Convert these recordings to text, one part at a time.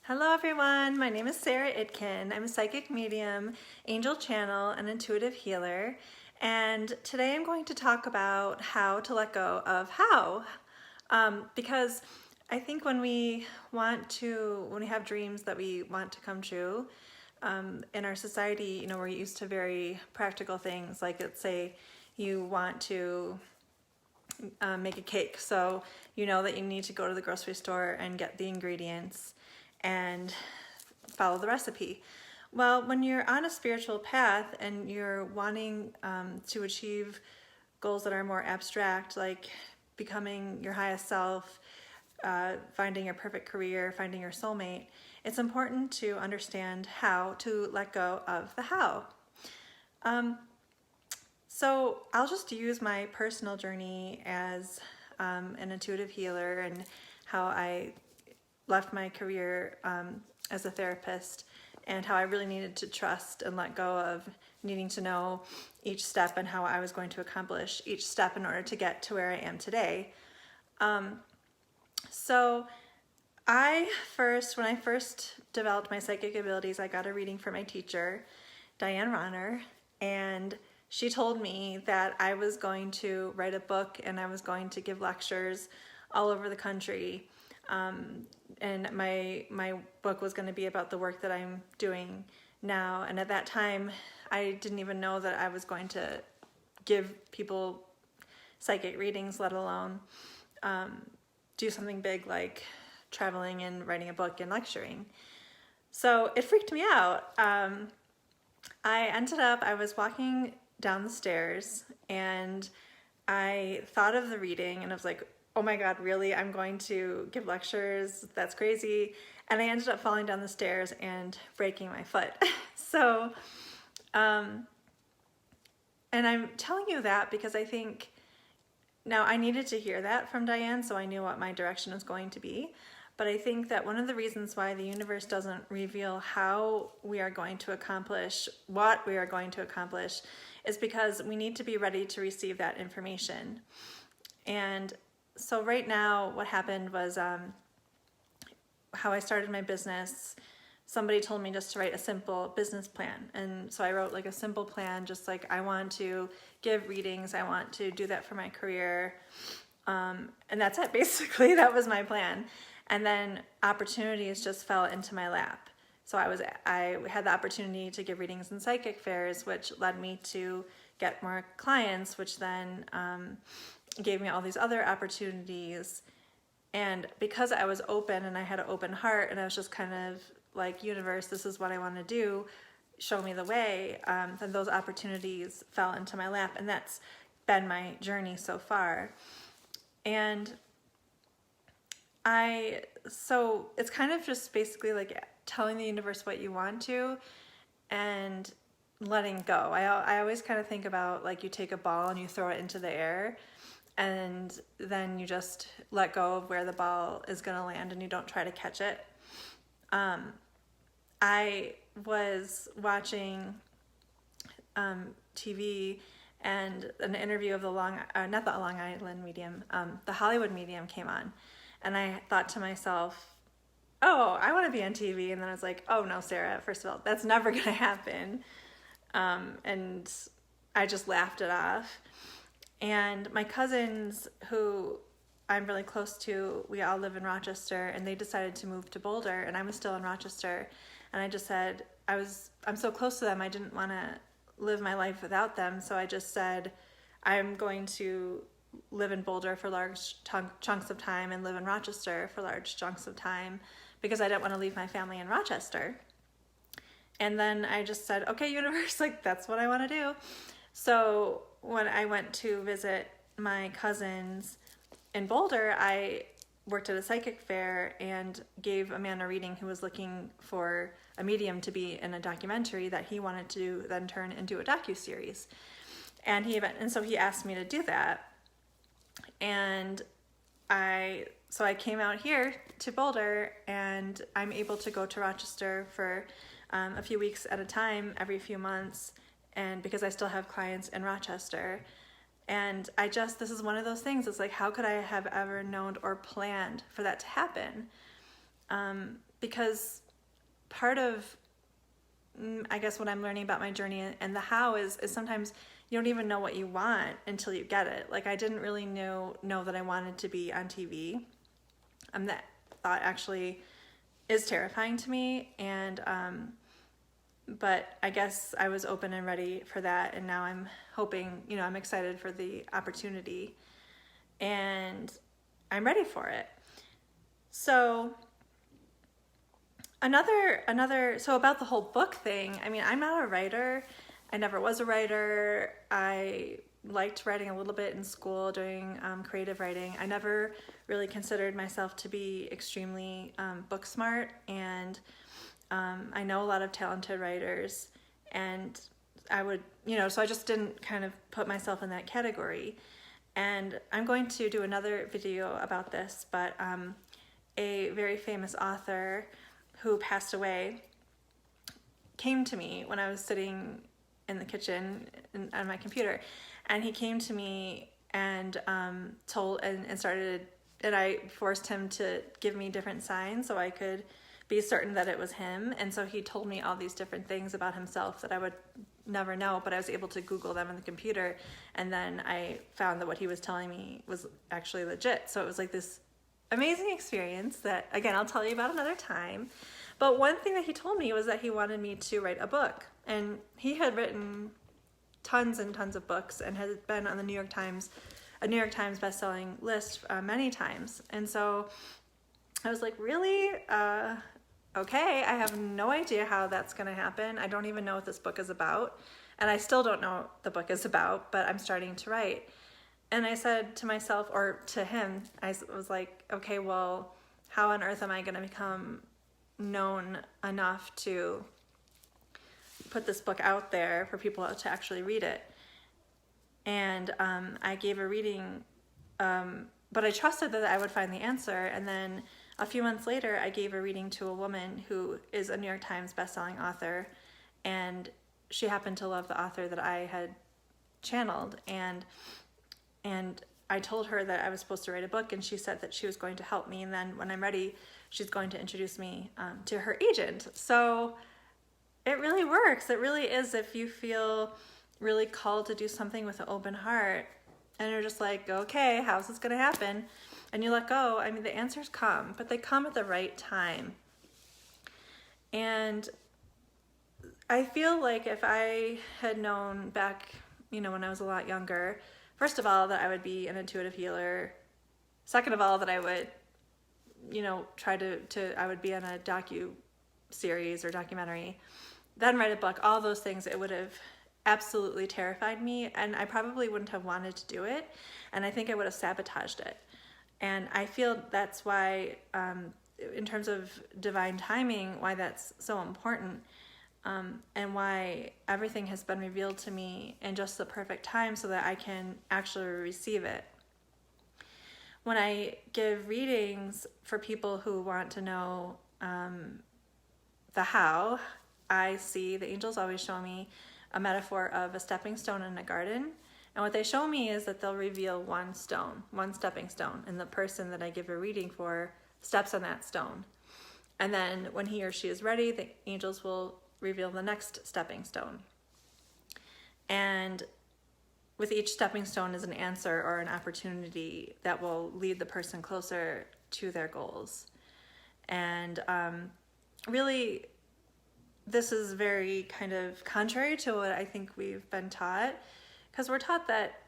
Hello everyone, my name is Sarah Itkin. I'm a psychic medium, angel channel, and intuitive healer. And today I'm going to talk about how to let go of how. Because I think when we have dreams that we want to come true, in our society, we're used to very practical things. Like let's say you want to make a cake. So you know that you need to go to the grocery store and get the ingredients and follow the recipe. Well, when you're on a spiritual path and you're wanting to achieve goals that are more abstract, like becoming your highest self, finding your perfect career, finding your soulmate, it's important to understand how to let go of the how. So I'll just use my personal journey as an intuitive healer and how I left my career as a therapist and how I really needed to trust and let go of needing to know each step and how I was going to accomplish each step in order to get to where I am today. So when I first developed my psychic abilities, I got a reading from my teacher, Diane Ronner, and she told me that I was going to write a book and I was going to give lectures all over the country. And my book was going to be about the work that I'm doing now. And at that time, I didn't even know that I was going to give people psychic readings, let alone do something big like traveling and writing a book and lecturing. So it freaked me out. I was walking down the stairs and I thought of the reading and I was like, oh my God, really? I'm going to give lectures? That's crazy. And I ended up falling down the stairs and breaking my foot. So, and I'm telling you that because I think now I needed to hear that from Diane so I knew what my direction was going to be. But I think that one of the reasons why the universe doesn't reveal how we are going to accomplish what we are going to accomplish is because we need to be ready to receive that information. And so right now what happened was how I started my business. Somebody told me just to write a simple business plan. And so I wrote like a simple plan, just like I want to give readings. I want to do that for my career. And that's it, basically. That was my plan. And then opportunities just fell into my lap. So I had the opportunity to give readings in psychic fairs, which led me to get more clients, which then gave me all these other opportunities. And because I was open and I had an open heart and I was just kind of like, universe, this is what I want to do, show me the way, then those opportunities fell into my lap. And that's been my journey so far. And so it's kind of just basically like telling the universe what you want to and letting go. I always kind of think about like you take a ball and you throw it into the air and then you just let go of where the ball is going to land and you don't try to catch it. I was watching TV and an interview of the Hollywood medium came on. And I thought to myself, oh, I want to be on TV. And then I was like, oh no, Sarah, first of all, that's never going to happen. And I just laughed it off. And my cousins, who I'm really close to, we all live in Rochester, and they decided to move to Boulder, and I was still in Rochester. And I just said, I'm so close to them, I didn't want to live my life without them. So I just said, I'm going to live in Boulder for large chunks of time and live in Rochester for large chunks of time because I didn't want to leave my family in Rochester. And then I just said, okay, universe, like that's what I want to do. So when I went to visit my cousins in Boulder, I worked at a psychic fair and gave a man a reading who was looking for a medium to be in a documentary that he wanted to then turn into a docuseries. And so he asked me to do that. And so I came out here to Boulder and I'm able to go to Rochester for a few weeks at a time, every few months. And because I still have clients in Rochester. And this is one of those things. It's like, how could I have ever known or planned for that to happen? because part of, I guess, what I'm learning about my journey and the how is sometimes you don't even know what you want until you get it. Like I didn't really know that I wanted to be on TV. That thought actually is terrifying to me, and but I guess I was open and ready for that, and now I'm hoping, I'm excited for the opportunity, and I'm ready for it. So so about the whole book thing, I mean, I'm not a writer. I never was a writer. I liked writing a little bit in school, doing creative writing. I never really considered myself to be extremely book smart, and I know a lot of talented writers, and I would, so I just didn't kind of put myself in that category. And I'm going to do another video about this, but a very famous author who passed away came to me when I was sitting in the kitchen on my computer, and he came to me and started, and I forced him to give me different signs so I could be certain that it was him. And so he told me all these different things about himself that I would never know, but I was able to Google them on the computer, and then I found that what he was telling me was actually legit. So it was like this amazing experience that, again, I'll tell you about another time. But one thing that he told me was that he wanted me to write a book, and he had written tons and tons of books and has been on the New York Times best-selling list many times. And so I was like, really? Okay, I have no idea how that's going to happen. I don't even know what this book is about, and I still don't know what the book is about, but I'm starting to write. And I said to myself, or to him, I was like, okay, well, how on earth am I going to become known enough to put this book out there for people to actually read it? And I gave a reading, but I trusted that I would find the answer. And then a few months later, I gave a reading to a woman who is a New York Times bestselling author, and she happened to love the author that I had channeled, and I told her that I was supposed to write a book, and she said that she was going to help me, and then when I'm ready, she's going to introduce me to her agent. So it really works. It really is. If you feel really called to do something with an open heart, and you're just like, okay, how's this going to happen? And you let go, I mean, the answers come, but they come at the right time. And I feel like if I had known back, when I was a lot younger, first of all, that I would be an intuitive healer. Second of all, that I would, I would be on a docu-series or documentary, then write a book, all those things, it would have absolutely terrified me, and I probably wouldn't have wanted to do it, and I think I would have sabotaged it. And I feel that's why, in terms of divine timing, why that's so important, and why everything has been revealed to me in just the perfect time so that I can actually receive it. When I give readings for people who want to know the how, I see the angels always show me a metaphor of a stepping stone in a garden. And what they show me is that they'll reveal one stepping stone, and the person that I give a reading for steps on that stone. And then when he or she is ready, the angels will reveal the next stepping stone. And with each stepping stone is an answer or an opportunity that will lead the person closer to their goals. And really, this is very kind of contrary to what I think we've been taught, because we're taught that,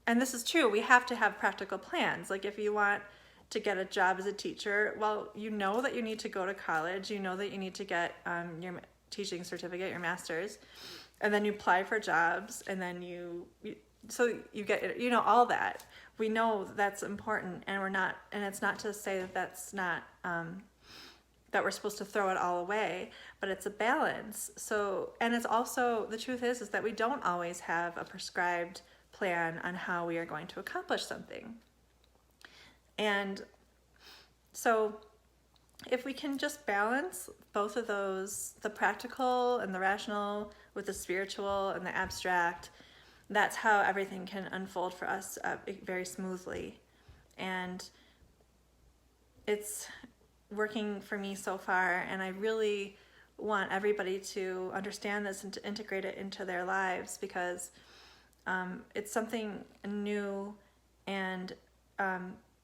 and this is true, we have to have practical plans. Like if you want to get a job as a teacher, well, you know that you need to go to college, you know that you need to get your teaching certificate, your master's, and then you apply for jobs, and then so you get, all that. We know that's important, and it's not to say that that's not, that we're supposed to throw it all away, but it's a balance. So, and it's also, the truth is that we don't always have a prescribed plan on how we are going to accomplish something. And so if we can just balance both of those, the practical and the rational with the spiritual and the abstract, that's how everything can unfold for us very smoothly. And it's working for me so far, and I really want everybody to understand this and to integrate it into their lives, because it's something new, and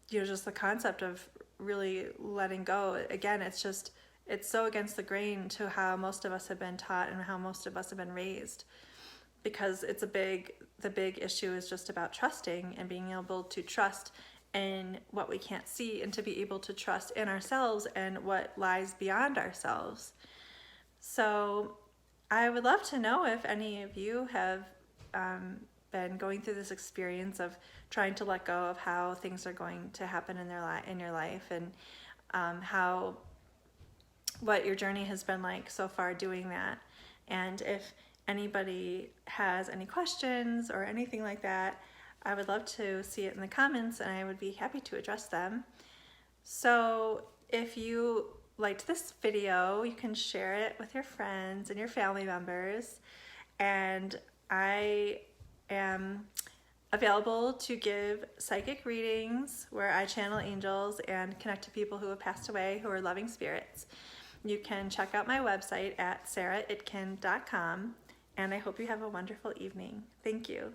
just the concept of really letting go. Again, it's so against the grain to how most of us have been taught and how most of us have been raised, because the big issue is just about trusting and being able to trust in what we can't see, and to be able to trust in ourselves and what lies beyond ourselves. So I would love to know if any of you have been going through this experience of trying to let go of how things are going to happen in your life, and what your journey has been like so far doing that. And if anybody has any questions or anything like that, I would love to see it in the comments, and I would be happy to address them. So if you liked this video, you can share it with your friends and your family members. And I am available to give psychic readings where I channel angels and connect to people who have passed away, who are loving spirits. You can check out my website at saraitkin.com, and I hope you have a wonderful evening. Thank you.